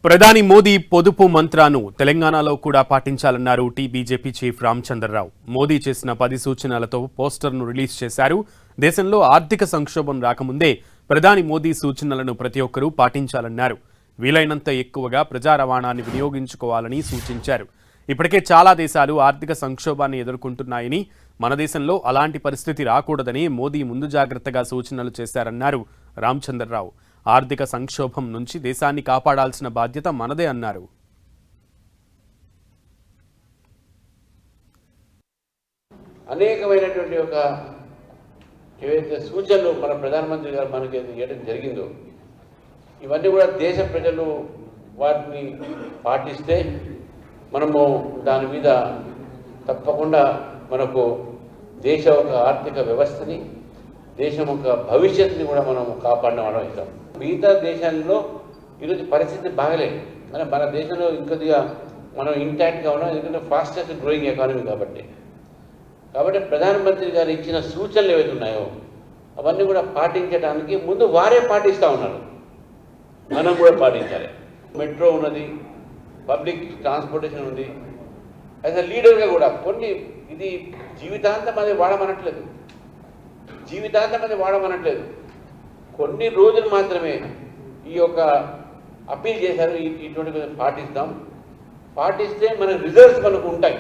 ప్రధాని మోదీ పొదుపు మంత్రాను తెలంగాణలో కూడా పాటించాలన్నారు బీజేపీ చీఫ్ రామచంద్రరావు. మోదీ చేసిన 10 సూచనలతో పోస్టర్ను రిలీజ్ చేశారు. దేశంలో ఆర్థిక సంక్షోభం రాకముందే ప్రధాని మోదీ సూచనలను ప్రతి ఒక్కరూ పాటించాలన్నారు. వీలైనంత ఎక్కువగా ప్రజా రవాణాన్ని వినియోగించుకోవాలని సూచించారు. ఇప్పటికే చాలా దేశాలు ఆర్థిక సంక్షోభాన్ని ఎదుర్కొంటున్నాయని, మన దేశంలో అలాంటి పరిస్థితి రాకూడదని మోదీ ముందు జాగ్రత్తగా సూచనలు చేశారన్నారు రామచంద్రరావు. ఆర్థిక సంక్షోభం నుంచి దేశాన్ని కాపాడాల్సిన బాధ్యత మనదే అన్నారు. అనేకమైనటువంటి ఒక ఏవైతే సూచనలు మన ప్రధానమంత్రి గారు మనకి ఇవ్వడం జరిగిందో ఇవన్నీ కూడా దేశ ప్రజలు వాటిని పాటిస్తే మనము దాని మీద తప్పకుండా మనకు దేశ ఒక ఆర్థిక వ్యవస్థని, దేశం యొక్క భవిష్యత్తుని కూడా మనం కాపాడడం అవుతాం. మిగతా దేశాల్లో ఈరోజు పరిస్థితి బాగలేదు. మన దేశంలో ఇంకొద్దిగా మనం ఇంటాక్ట్గా ఉన్నాం, ఎందుకంటే ఫాస్టెస్ట్ గ్రోయింగ్ ఎకానమీ కాబట్టి ప్రధానమంత్రి గారు ఇచ్చిన సూచనలు ఏవైతే ఉన్నాయో అవన్నీ కూడా పాటించడానికి ముందు వారే పాటిస్తూ ఉన్నారు, మనం కూడా పాటించాలి. మెట్రో ఉన్నది, పబ్లిక్ ట్రాన్స్పోర్టేషన్ ఉంది. యాజ్ అ లీడర్గా కూడా కొన్ని ఇది జీవితాంతం అది వాడమనట్లేదు, కొన్ని రోజులు మాత్రమే ఈ యొక్క అప్పీల్ చేశారు. ఇటువంటి పాటిస్తే మన రిజల్ట్స్ మనకు ఉంటాయి.